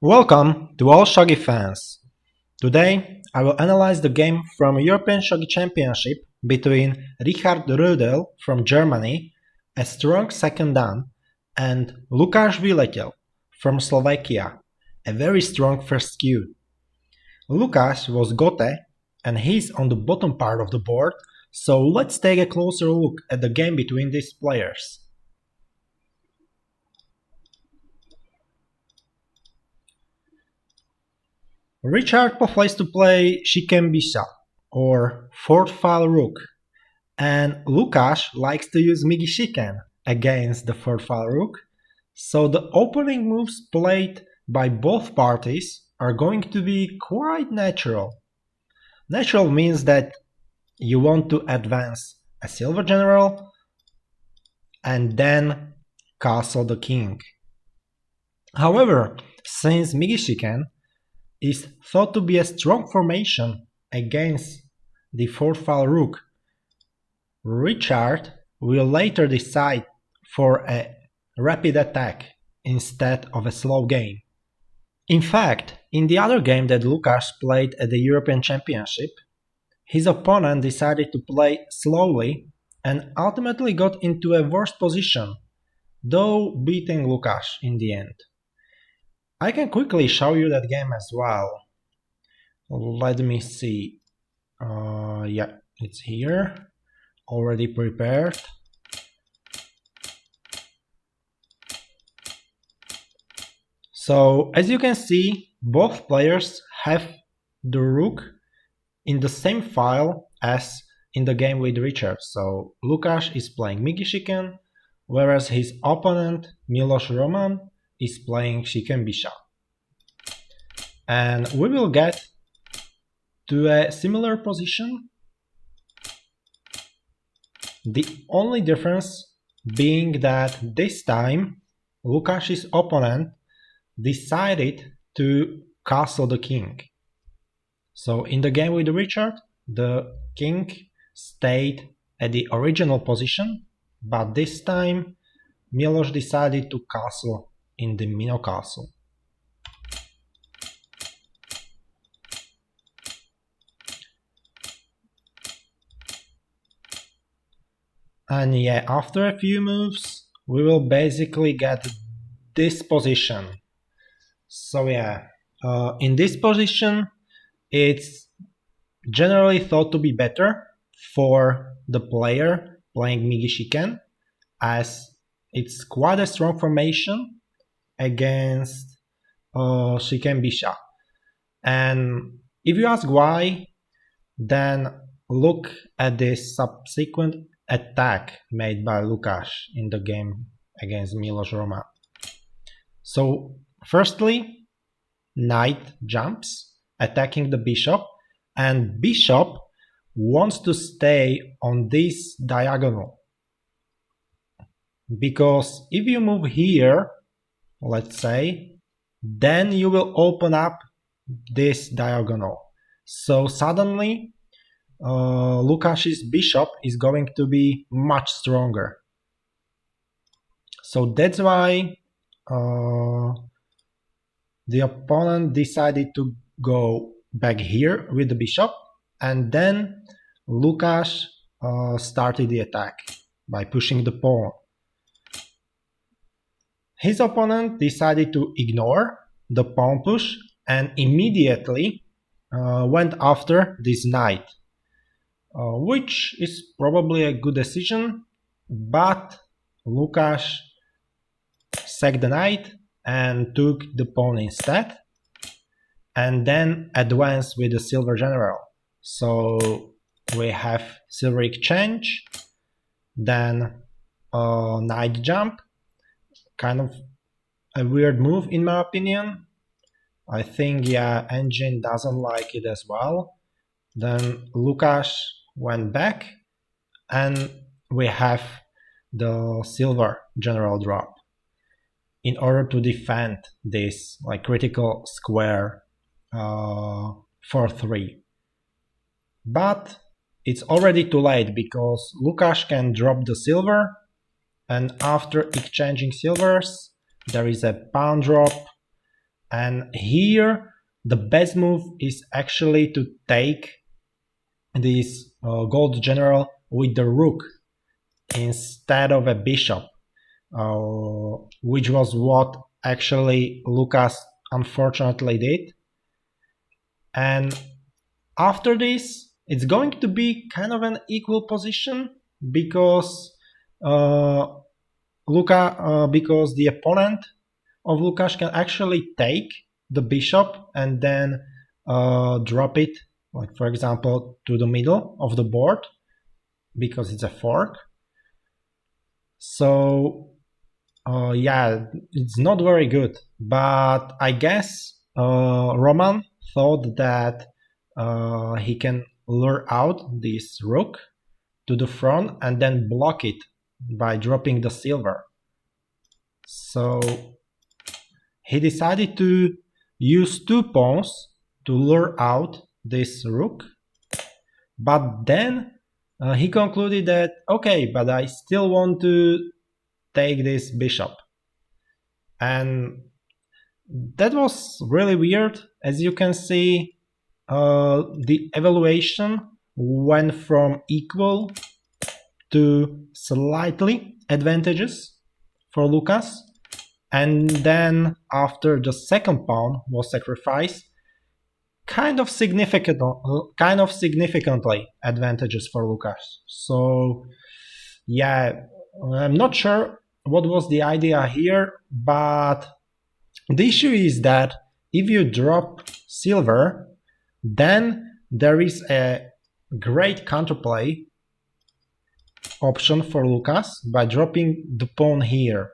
Welcome to all Shogi fans. Today I will analyze the game from European Shogi Championship between Richard Rödel from Germany, a strong second dan, and Lukáš Vyletel from Slovakia, a very strong first cue. Lukáš was gote and he's on the bottom part of the board, so let's take a closer look at the game between these players. Richard prefers to play chyba or fourth file rook, and Lukáš likes to use migi chicken against the fourth file rook, so the opening moves played by both parties are going to be quite natural. Natural means that you want to advance a silver general and then castle the king. However, since migi chicken is thought to be a strong formation against the fourth file rook, Richard will later decide for a rapid attack instead of a slow game. In fact, in the other game that Lukáš played at the European Championship, his opponent decided to play slowly and ultimately got into a worse position, though beating Lukáš in the end. I can quickly show you that game as well. Let me see. Yeah, it's here, already prepared. So, as you can see, both players have the rook in the same file as in the game with Richard. So, Lukáš is playing migi chicken, whereas his opponent, Milošovi Romanovi, is playing chyba. And we will get to a similar position, the only difference being that this time Lukáš's opponent decided to castle the king. So in the game with Richard, the king stayed at the original position, but this time Miloš decided to castle in the Mino castle. And yeah, after a few moves, we will basically get this position. So yeah, in this position, it's generally thought to be better for the player playing migi chicken, as it's quite a strong formation against chyba. And if you ask why, then look at this subsequent attack made by Lukáš in the game against Milošovi Romanovi. So firstly, knight jumps, attacking the bishop, and bishop wants to stay on this diagonal, because if you move here, let's say, then you will open up this diagonal. So suddenly Lukáš's bishop is going to be much stronger. So that's why the opponent decided to go back here with the bishop, and then Lukáš started the attack by pushing the pawn. His opponent decided to ignore the pawn push and immediately went after this knight, which is probably a good decision, but Lukáš sacked the knight and took the pawn instead, and then advanced with the silver general. So we have silver exchange, then knight jump, kind of a weird move in my opinion. I think, yeah, engine doesn't like it as well. Then Lukáš went back, and we have the silver general drop in order to defend this like critical square 4-3. But it's already too late, because Lukáš can drop the silver, and after exchanging silvers there is a pawn drop, and here the best move is actually to take this gold general with the rook instead of a bishop, which was what actually Lukáš unfortunately did. And after this, it's going to be kind of an equal position because because the opponent of Lukáš can actually take the bishop and then drop it, like for example, to the middle of the board because it's a fork. So yeah, it's not very good, but I guess Roman thought that he can lure out this rook to the front and then block it by dropping the silver. So he decided to use 2 pawns to lure out this rook, but then he concluded that, okay, but I still want to take this bishop. And that was really weird. As you can see, the evaluation went from equal to slightly advantageous for Lukáš, and then after the second pawn was sacrificed, kind of significantly advantageous for Lukáš. So yeah, I'm not sure what was the idea here, but the issue is that if you drop silver, then there is a great counterplay option for Lukáš by dropping the pawn here.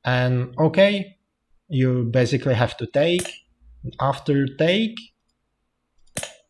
And okay, you basically have to take. After you take,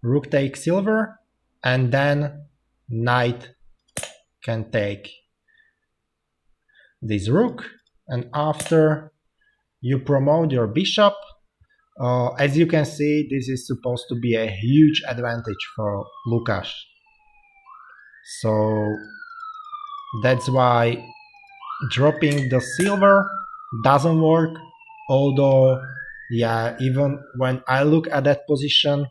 rook takes silver, and then knight can take this rook, and after you promote your bishop. As you can see, this is supposed to be a huge advantage for Lukáš. So that's why dropping the silver doesn't work, although yeah, even when I look at that position,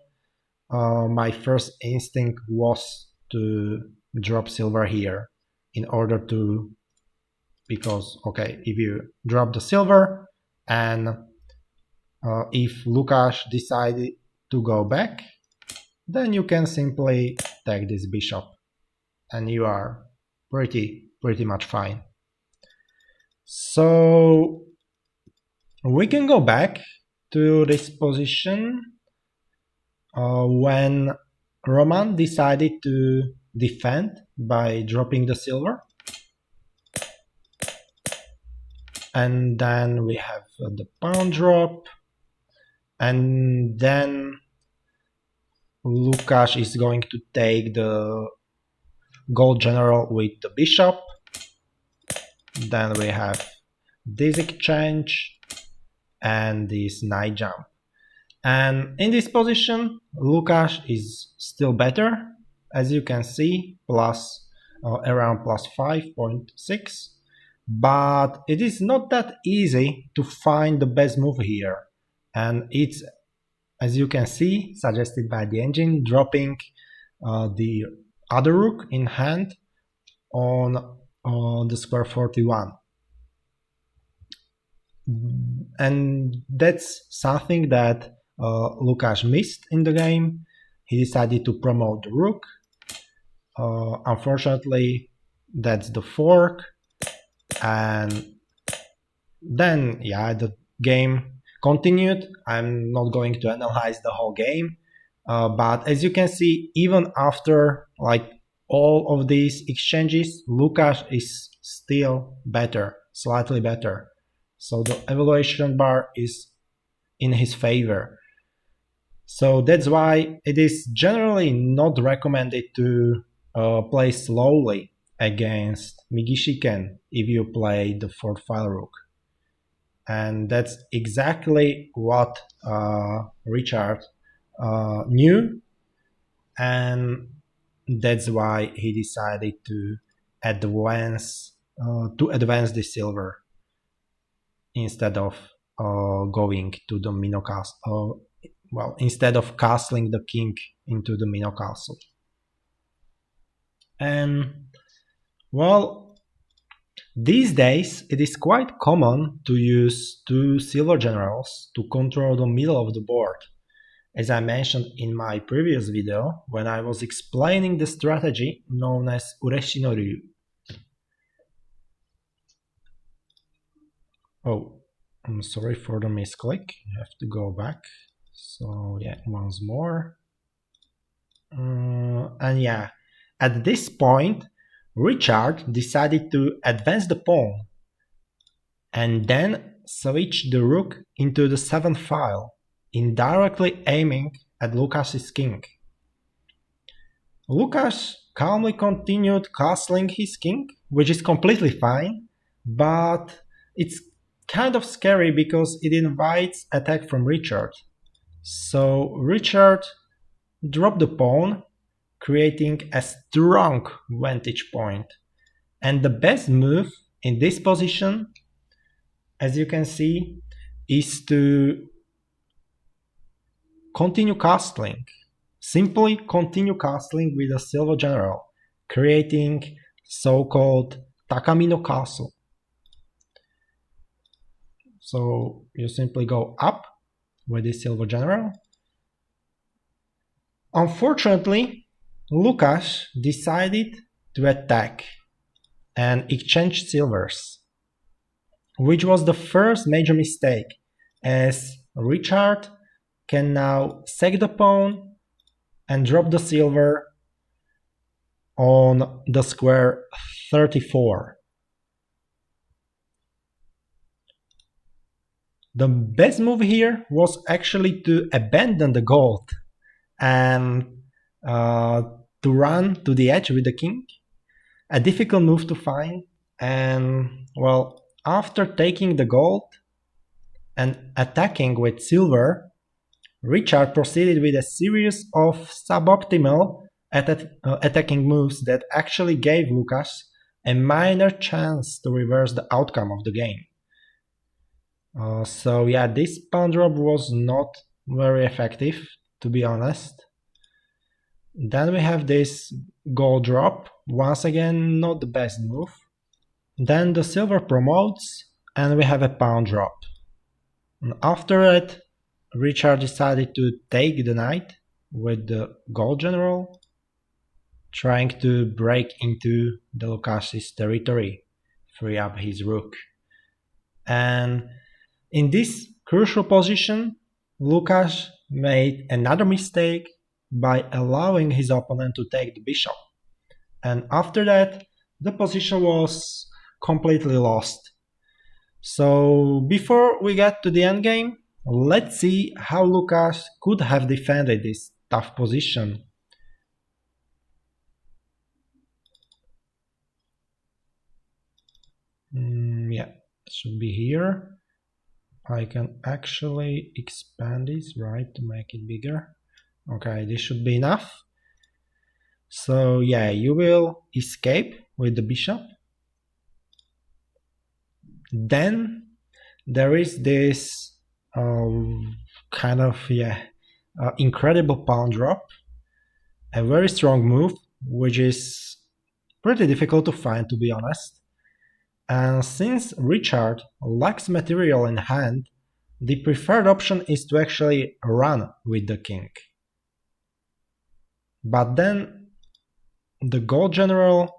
my first instinct was to drop silver here in order to, because okay, if you drop the silver and if Lukáš decided to go back, then you can simply take this bishop and you are pretty much fine. So we can go back to this position when Roman decided to defend by dropping the silver. And then we have the pawn drop, and then Lukáš is going to take the gold general with the bishop. Then we have this exchange and this knight jump. And in this position, Lukáš is still better, as you can see, around plus 5.6. But it is not that easy to find the best move here. And it's, as you can see, suggested by the engine, dropping the other rook in hand on the square 41. And that's something that Lukáš missed in the game. He decided to promote the rook. Unfortunately, that's the fork. And then, yeah, the game continued. I'm not going to analyze the whole game, but as you can see, even after like all of these exchanges, Lukáš is still better, slightly better. So the evaluation bar is in his favor. So that's why it is generally not recommended to play slowly against Migishiken if you play the fourth file rook. And that's exactly what Richard knew, and that's why he decided to advance the silver instead of going to the minnow castle. Well, instead of castling the king into the minnow castle. And well, these days it is quite common to use 2 silver generals to control the middle of the board, as I mentioned in my previous video when I was explaining the strategy known as Ureshi no Ryu. Oh, I'm sorry for the misclick, I have to go back. So yeah, once more. And yeah, at this point, Richard decided to advance the pawn and then switch the rook into the 7th file, indirectly aiming at Lukáš's king. Lukáš calmly continued castling his king, which is completely fine, but it's kind of scary because it invites attack from Richard. So Richard dropped the pawn, creating a strong vantage point. And the best move in this position, as you can see, is to continue castling. Simply continue castling with a silver general, creating so-called Takamino castle. So you simply go up with this silver general. Unfortunately, Lukáš decided to attack and exchange silvers, which was the first major mistake, as Richard can now sack the pawn and drop the silver on the square 34. The best move here was actually to abandon the gold and to run to the edge with the king. A difficult move to find, and well, after taking the gold and attacking with silver, Richard proceeded with a series of suboptimal attacking moves that actually gave Lukáš a minor chance to reverse the outcome of the game. So yeah, this pawn drop was not very effective, to be honest. Then we have this gold drop, once again not the best move. Then the silver promotes and we have a pawn drop. And after that, Richard decided to take the knight with the gold general, trying to break into the Lukáš's territory, free up his rook. And in this crucial position, Lukáš made another mistake by allowing his opponent to take the bishop. And after that, the position was completely lost. So before we get to the endgame, let's see how Lukáš could have defended this tough position. Yeah, it should be here. I can actually expand this, right, to make it bigger. Okay, this should be enough. So yeah, you will escape with the bishop. Then there is this kind of incredible pawn drop, a very strong move, which is pretty difficult to find, to be honest. And since Richard lacks material in hand, the preferred option is to actually run with the king. But then the gold general,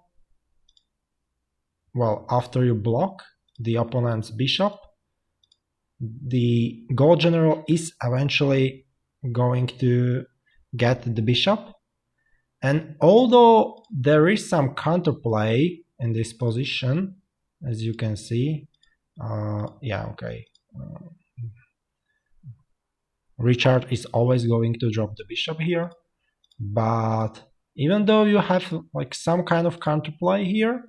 well, after you block the opponent's bishop, the gold general is eventually going to get the bishop. And although there is some counterplay in this position, as you can see, Richard is always going to drop the bishop here, but even though you have like some kind of counterplay here,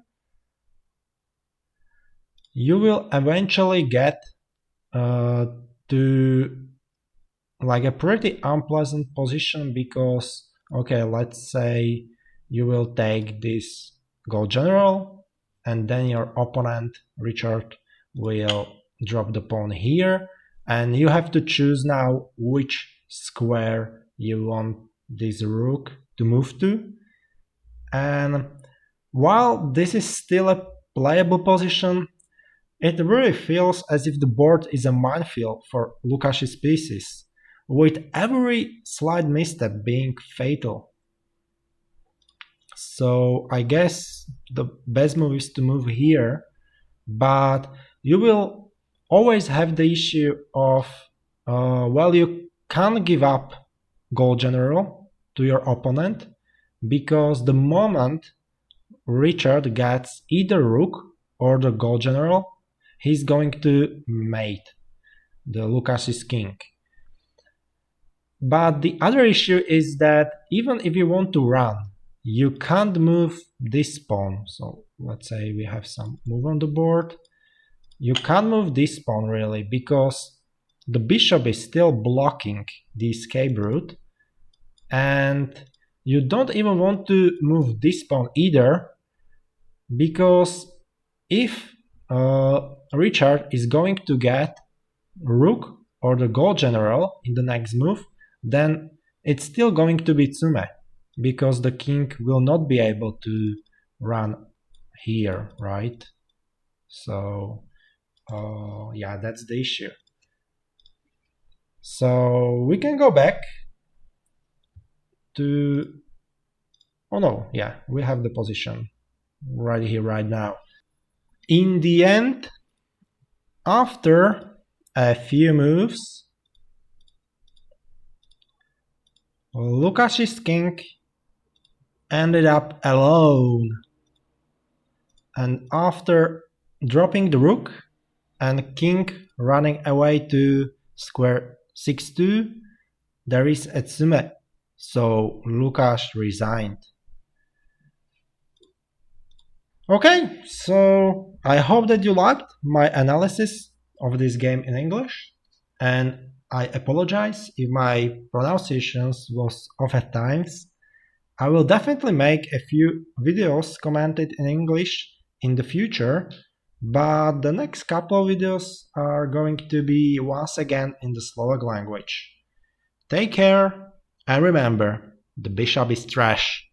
you will eventually get to like a pretty unpleasant position, because okay, let's say you will take this gold general, and then your opponent, Richard, will drop the pawn here, and you have to choose now which square you want this rook to move to. And while this is still a playable position, it really feels as if the board is a minefield for Lukáš's pieces, with every slight misstep being fatal. So I guess the best move is to move here, but you will always have the issue of, well, you can't give up gold general to your opponent, because the moment Richard gets either rook or the gold general, he's going to mate the Lukáš's king. But the other issue is that even if you want to run, you can't move this pawn. So let's say we have some move on the board. You can't move this pawn really, because the bishop is still blocking the escape route, and you don't even want to move this pawn either, because if Richard is going to get rook or the gold general in the next move, then it's still going to be tsume, because the king will not be able to run here, right? So yeah, that's the issue. So we can go back to, oh no, yeah, we have the position right here, right now. In the end, after a few moves, Lukáš's king ended up alone, and after dropping the rook and king running away to square 6-2, there is a tsume, so Lukáš resigned. Okay, so I hope that you liked my analysis of this game in English, and I apologize if my pronunciations was off at times. I will definitely make a few videos commented in English in the future, but the next couple of videos are going to be once again in the Slovak language. Take care, and remember, the bishop is trash.